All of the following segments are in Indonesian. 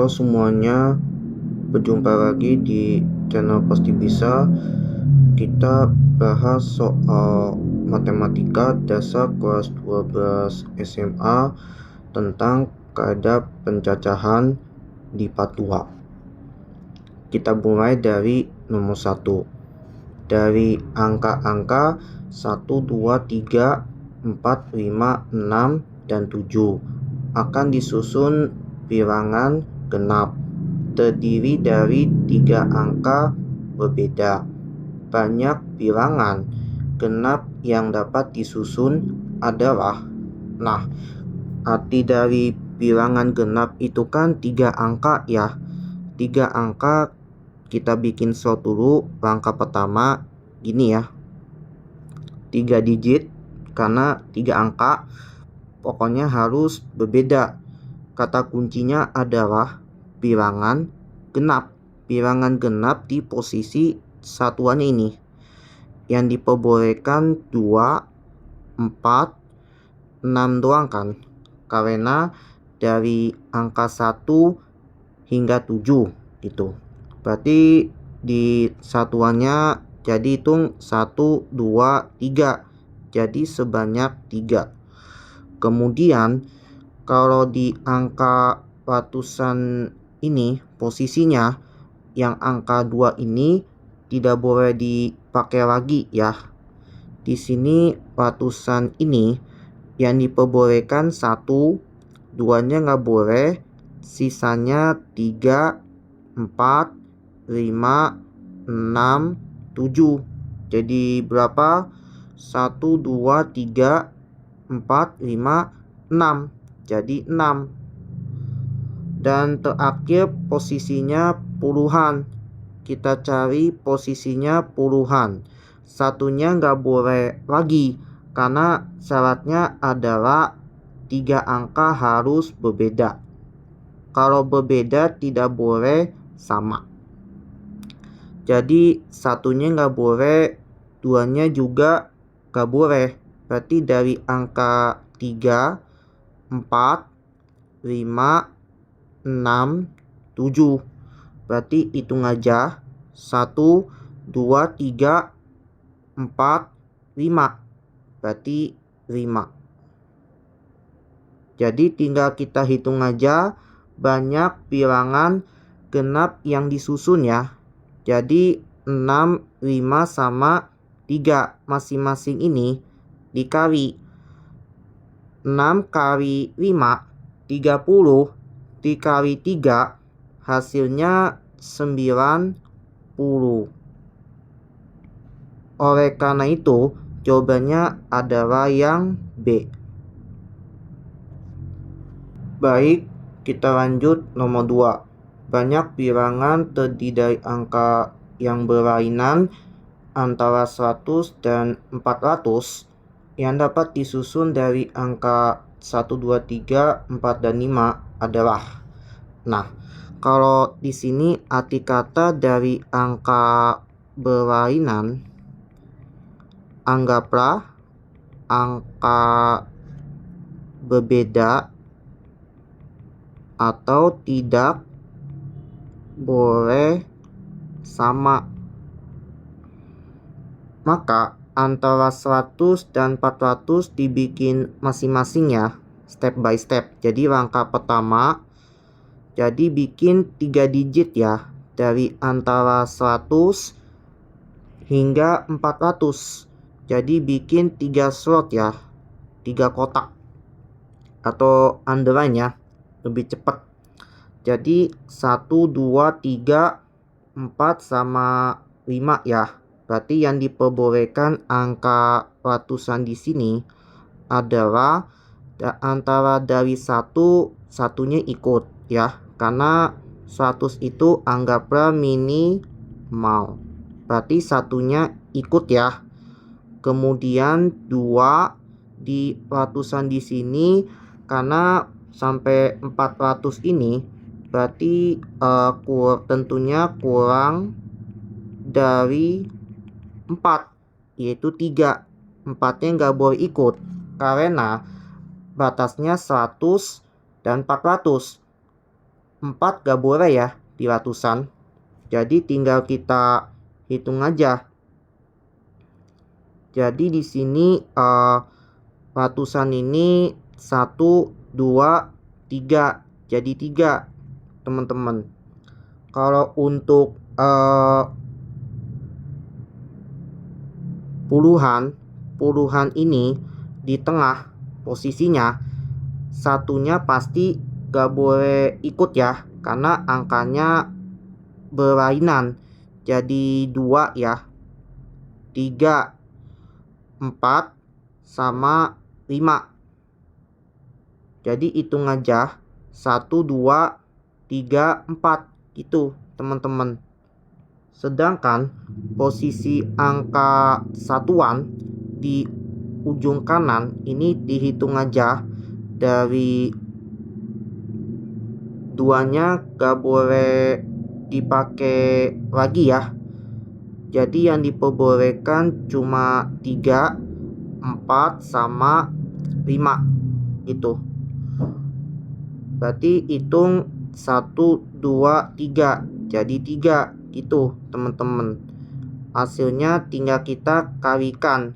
Halo semuanya, berjumpa lagi di channel Pasti Bisa. Kita bahas soal matematika dasar kelas 12 SMA tentang kaidah pencacahan di part 2. Kita mulai dari nomor 1. Dari angka-angka 1, 2, 3, 4, 5, 6, dan 7 akan disusun bilangan genap terdiri dari 3 angka berbeda. Banyak bilangan genap yang dapat disusun adalah, arti dari bilangan genap itu kan 3 angka ya. 3 angka kita bikin slot dulu. Langkah pertama gini ya, 3 digit karena 3 angka pokoknya harus berbeda. Kata kuncinya adalah bilangan genap. Bilangan genap di posisi satuannya ini yang diperbolehkan 2, 4, 6 doang kan, karena dari angka 1 hingga 7 gitu. Berarti di satuannya jadi hitung 1, 2, 3, jadi sebanyak 3. Kemudian kalau di angka ratusan ini posisinya yang angka 2 ini tidak boleh dipakai lagi ya. Di sini ratusan ini yang diperbolehkan 1, 2-nya nggak boleh, sisanya 3, 4, 5, 6, 7. Jadi berapa? 1, 2, 3, 4, 5, 6. Jadi 6. Dan terakhir posisinya puluhan. Kita cari posisinya puluhan. Satunya nggak boleh lagi karena syaratnya adalah 3 angka harus berbeda. Kalau berbeda tidak boleh sama. Jadi satunya nggak boleh, 2-nya juga nggak boleh. Berarti dari angka 3, 4, 5, 6, 7. Berarti hitung aja 1, 2, 3, 4, 5. Berarti 5. Jadi tinggal kita hitung aja banyak bilangan genap yang disusun ya. Jadi 6, 5 sama 3 masing-masing ini dikali 6 kali 5 30 dikali 3 hasilnya 90. Oleh karena itu jawabannya adalah yang B. Baik, kita lanjut nomor 2. Banyak bilangan terdiri dari angka yang berlainan antara 100 dan 400 yang dapat disusun dari angka 1, 2, 3, 4, dan 5 adalah. Kalau di sini arti kata dari angka berlainan, anggaplah angka berbeda atau tidak boleh sama. Maka antara 100 dan 400 dibikin masing-masing ya, step by step. Jadi langkah pertama, jadi bikin 3 digit ya, dari antara 100 hingga 400. Jadi bikin 3 slot ya, 3 kotak atau underline ya, lebih cepat. Jadi 1, 2, 3, 4 sama 5 ya. Berarti yang diperbolehkan angka ratusan di sini adalah antara dari 1, satunya ikut ya. Karena 100 itu anggaplah minimal. Berarti satunya ikut ya. Kemudian 2 di ratusan di sini karena sampai 400 ini berarti tentunya kurang dari 4, yaitu 3. 4-nya nggak boleh ikut karena batasnya 100 dan 400. 4 gak boleh ya di ratusan. Jadi tinggal kita hitung aja. Jadi di sini ratusan ini 1, 2, 3. Jadi 3, teman-teman. Kalau untuk puluhan ini di tengah posisinya, satunya pasti gak boleh ikut ya, karena angkanya berlainan. Jadi 2 ya, 3, 4 sama 5. Jadi hitung aja 1, 2, 3, 4 gitu, teman-teman. Sedangkan posisi angka satuan di ujung kanan ini dihitung aja dari 2-nya gak boleh dipakai lagi ya. Jadi yang diperbolehkan cuma 3, 4 sama 5 gitu. Berarti hitung 1, 2, 3. Jadi 3 gitu, teman-teman. Hasilnya tinggal kita kalikan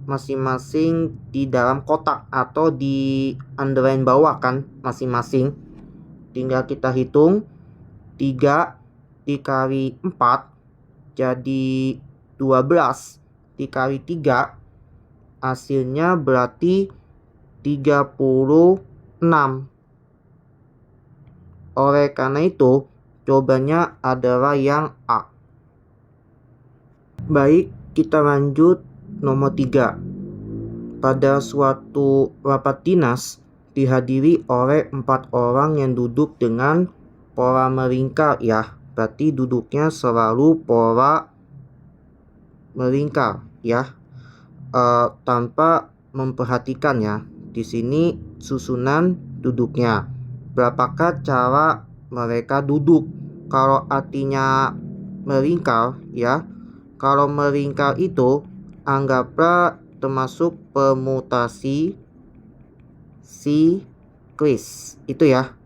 masing-masing di dalam kotak atau di underline bawah kan masing-masing. Tinggal kita hitung 3 dikali 4 jadi 12 dikali 3, hasilnya berarti 36. Oleh karena itu jawabannya adalah yang A. Baik, kita lanjut nomor 3. Pada suatu rapat dinas dihadiri oleh 4 orang yang duduk dengan pola melingkar ya. Berarti duduknya selalu pola melingkar ya. Tanpa memperhatikan ya. Di sini susunan duduknya. Berapakah cara mereka duduk? Kalau artinya melingkar ya. Kalau melingkar itu anggaplah termasuk permutasi siklis itu ya.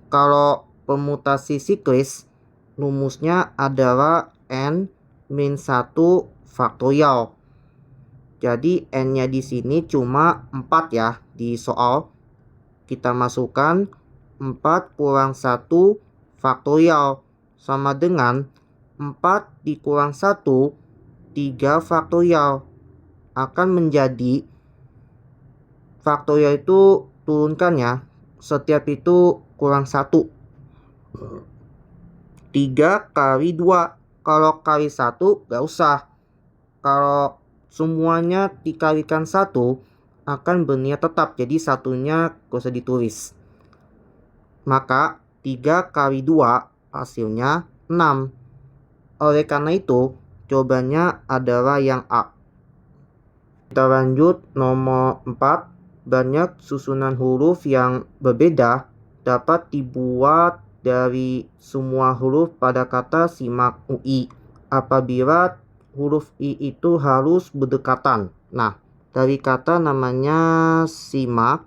Kalau permutasi siklis rumusnya adalah n-1 faktorial. Jadi n-nya di sini cuma 4 ya di soal. Kita masukkan 4 kurang 1 faktorial sama dengan 4 dikurang 1, 3 faktorial. Akan menjadi faktorial itu turunkan ya. Setiap itu kurang 1. 3 kali 2. Kalau kali 1 gak usah. Kalau semuanya dikalikan 1 akan bernilai tetap. Jadi satunya gak usah ditulis. Maka 3 kali 2 hasilnya 6. Oleh karena itu jawabannya adalah yang A. Kita lanjut nomor 4. Banyak susunan huruf yang berbeda dapat dibuat dari semua huruf pada kata simak UI apabila huruf I itu harus berdekatan. Nah, dari kata namanya simak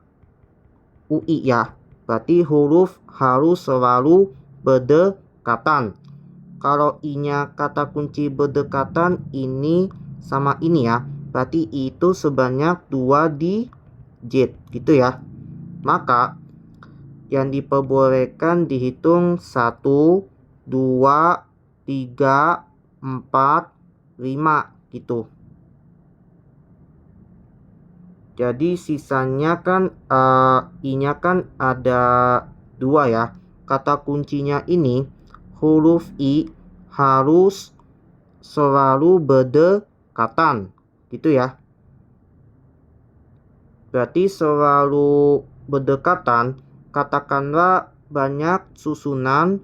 UI ya, berarti huruf harus selalu berdekatan. Kalau I-nya kata kunci berdekatan ini sama ini ya, berarti I itu sebanyak 2 digit gitu ya. Maka yang diperbolehkan dihitung 1, 2, 3, 4, 5 gitu. Jadi sisanya kan I-nya kan ada 2 ya. Kata kuncinya ini huruf I harus selalu berdekatan gitu ya. Berarti selalu berdekatan, katakanlah banyak susunan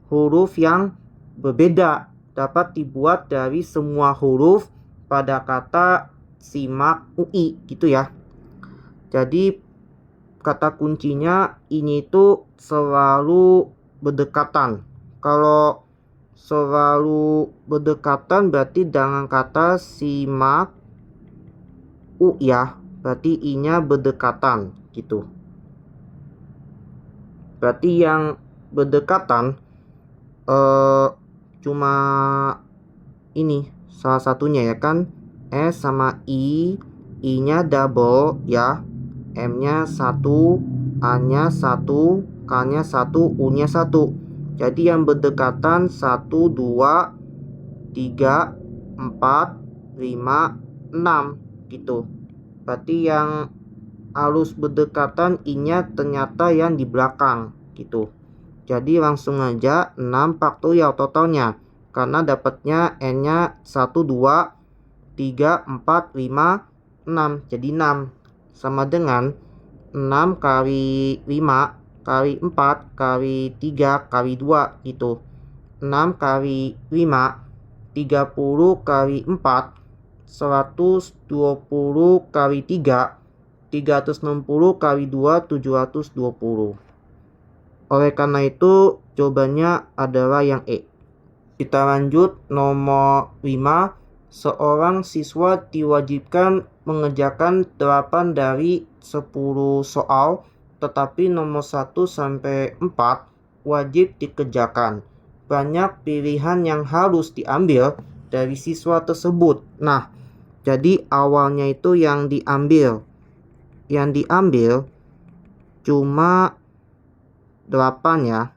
huruf yang berbeda dapat dibuat dari semua huruf pada kata simak UI gitu ya. Jadi kata kuncinya ini itu selalu berdekatan. Kalau selalu berdekatan berarti dengan kata simak U ya, berarti I-nya berdekatan gitu. Berarti yang berdekatan cuma ini salah satunya ya kan, S sama I nya double ya, M nya 1, A nya 1, K nya 1, U nya 1. Jadi yang berdekatan 1, 2, 3, 4, 5, 6 gitu. Berarti yang harus berdekatan I nya ternyata yang di belakang gitu. Jadi langsung aja 6 faktorial totalnya, karena dapatnya N nya 1, 2, 3, 4, 5, 6. Jadi 6 sama dengan 6 kali 5 kali 4 kali 3 kali 2 gitu. 6 kali 5 30 kali 4 120 kali 3 360 kali 2 720. Oleh karena itu jawabannya adalah yang E. Kita lanjut nomor 5. Seorang siswa diwajibkan mengerjakan 8 dari 10 soal, tetapi nomor 1 sampai 4 wajib dikerjakan. Banyak pilihan yang harus diambil dari siswa tersebut. Nah, jadi awalnya itu yang diambil cuma 8 ya.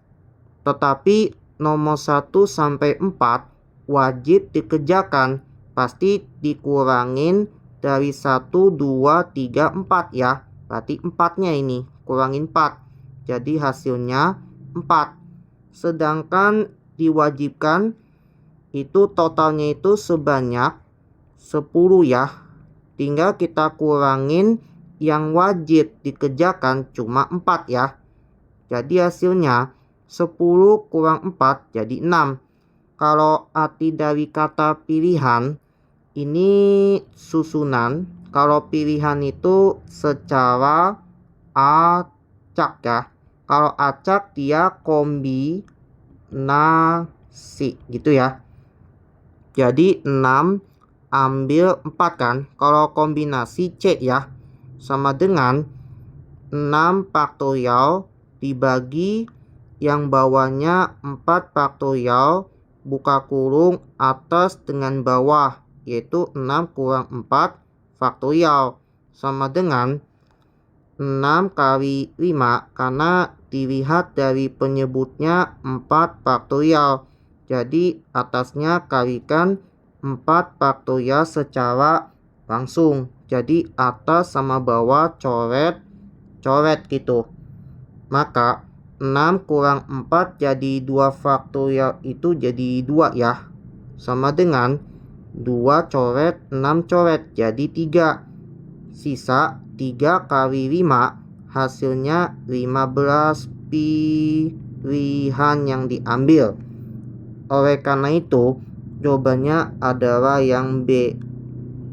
Tetapi nomor 1 sampai 4 wajib dikerjakan. Pasti dikurangin dari 1, 2, 3, 4 ya. Berarti 4-nya ini kurangin 4. Jadi hasilnya 4. Sedangkan diwajibkan itu totalnya itu sebanyak 10 ya. Tinggal kita kurangin yang wajib dikerjakan cuma 4 ya. Jadi hasilnya 10 kurang 4 jadi 6. Kalau arti dari kata pilihan ini susunan. Kalau pilihan itu secara acak ya. Kalau acak dia kombinasi gitu ya. Jadi 6 ambil 4 kan. Kalau kombinasi C ya. Sama dengan 6 faktorial dibagi yang bawahnya 4 faktorial buka kurung atas dengan bawah, yaitu 6 kurang 4 faktorial sama dengan 6 kali 5 karena dilihat dari penyebutnya 4 faktorial. Jadi atasnya kalikan 4 faktorial secara langsung. Jadi atas sama bawah coret gitu. Maka 6 kurang 4 jadi 2 faktorial itu jadi 2 ya. Sama dengan 2 coret 6 coret jadi 3. Sisa 3 kali 5 hasilnya 15 pilihan yang diambil. Oleh karena itu jawabannya adalah yang B.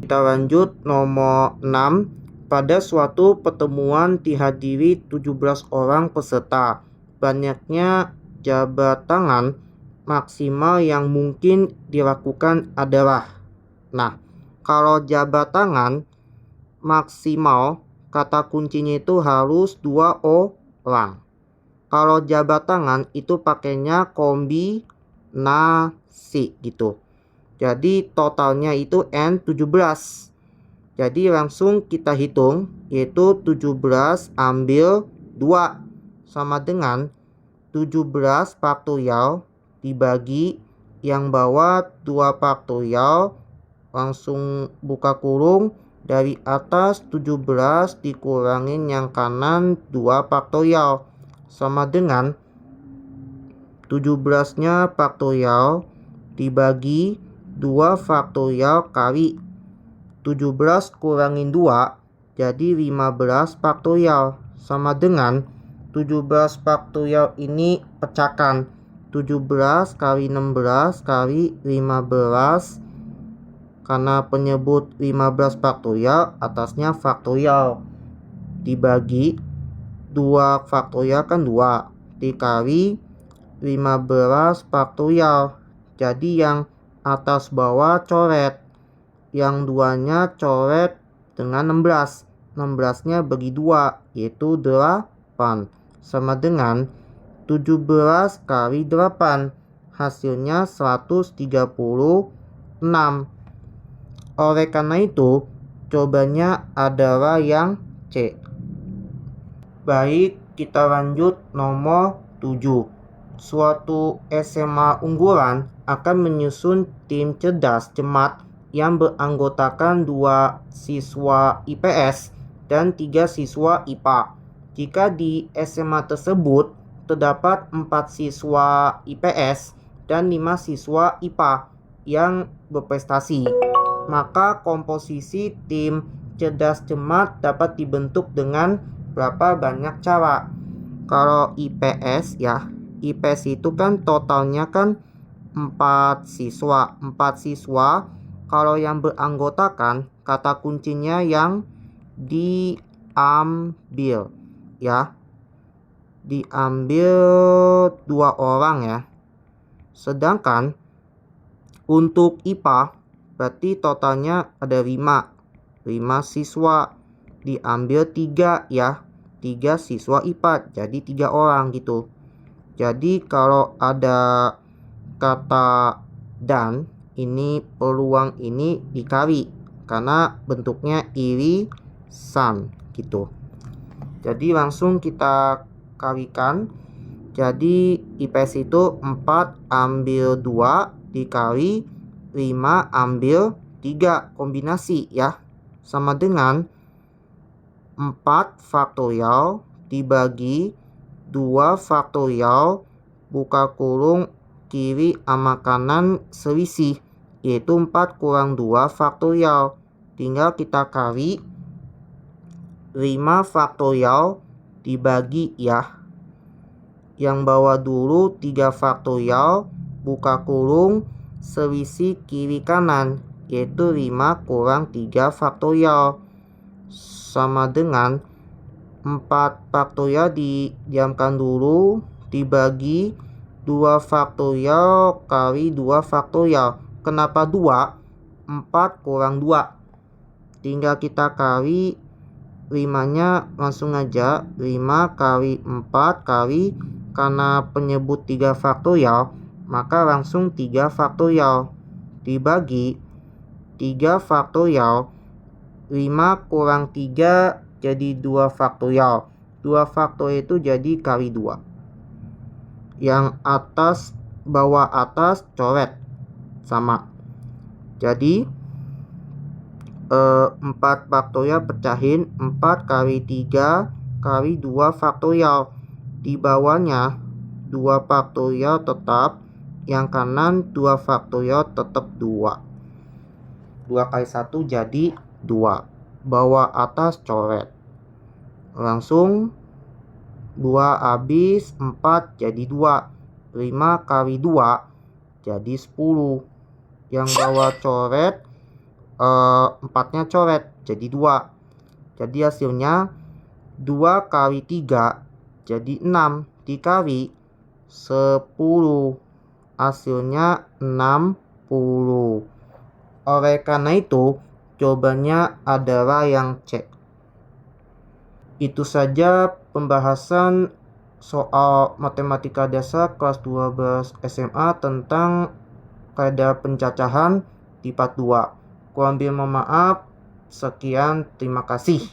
Kita lanjut nomor 6. Pada suatu pertemuan dihadiri 17 orang peserta. Banyaknya jabat tangan maksimal yang mungkin dilakukan adalah. Nah, kalau jabat tangan maksimal kata kuncinya itu harus 2 orang. Kalau jabat tangan itu pakainya kombinasi gitu. Jadi totalnya itu N17. Jadi langsung kita hitung, yaitu 17 ambil 2 sama dengan 17 faktorial dibagi yang bawah 2 faktorial, langsung buka kurung, dari atas 17 dikurangin yang kanan 2 faktorial sama dengan 17-nya faktorial dibagi 2 faktorial kali 17 kurangin 2 jadi 15 faktorial sama dengan 17 faktorial ini pecahkan 17 kali 16 kali 15 karena penyebut 15 faktorial atasnya faktorial dibagi 2 faktorial kan 2 dikali 15 faktorial. Jadi yang atas bawah coret, yang duanya coret dengan 16. 16-nya bagi 2 yaitu 8 sama dengan 17 kali 8, hasilnya 136. Oleh karena itu, jawabannya adalah yang C. Baik, kita lanjut nomor 7. Suatu SMA unggulan akan menyusun tim cerdas cermat yang beranggotakan 2 siswa IPS dan 3 siswa IPA. Jika di SMA tersebut terdapat 4 siswa IPS dan 5 siswa IPA yang berprestasi, maka komposisi tim cerdas cermat dapat dibentuk dengan berapa banyak cara. Kalau IPS ya, IPS itu kan totalnya kan 4 siswa. 4 siswa, kalau yang beranggotakan kata kuncinya yang diambil ya. Diambil 2 orang ya. Sedangkan untuk IPA berarti totalnya ada 5 siswa, diambil 3 ya, 3 siswa IPA, jadi 3 orang gitu. Jadi kalau ada kata dan, ini peluang ini dikali karena bentuknya irisan gitu. Jadi langsung kita kalikan. Jadi IPS itu 4 ambil 2 dikali 5 ambil 3 kombinasi ya, sama dengan 4 faktorial dibagi 2 faktorial buka kurung kiri sama kanan selisih, yaitu 4 kurang 2 faktorial. Tinggal kita kali 5 faktorial dibagi ya. Yang bawah dulu 3 faktorial buka kurung selisih kiri kanan, yaitu 5 kurang 3 faktorial, sama dengan 4 faktorial didiamkan dulu dibagi 2 faktorial kali 2 faktorial. Kenapa 2? 4 kurang 2. Tinggal kita kali 5-nya langsung aja. 5 kali 4 kali, karena penyebut 3 faktorial maka langsung 3 faktorial dibagi 3 faktorial. 5 kurang 3 jadi 2 faktorial. 2 faktorial itu jadi kali 2. Yang atas bawah atas coret sama. Jadi 4 faktorial pecahin, 4 kali 3 kali 2 faktorial. Di bawahnya 2 faktorial tetap, yang kanan 2 faktorial tetap 2. 2 kali 1 jadi 2. Bawah atas coret. Langsung 2 habis, 4 jadi 2. 5 kali 2 jadi 10. Yang bawah coret, 4-nya coret jadi 2. Jadi hasilnya 2 kali 3 jadi 6 dikali 10. Hasilnya 60. Oleh karena itu, jawabannya adalah yang C. Itu saja pembahasan soal matematika dasar kelas 12 SMA tentang kaidah pencacahan di part 2. Kurang lebih mohon maaf. Sekian, terima kasih.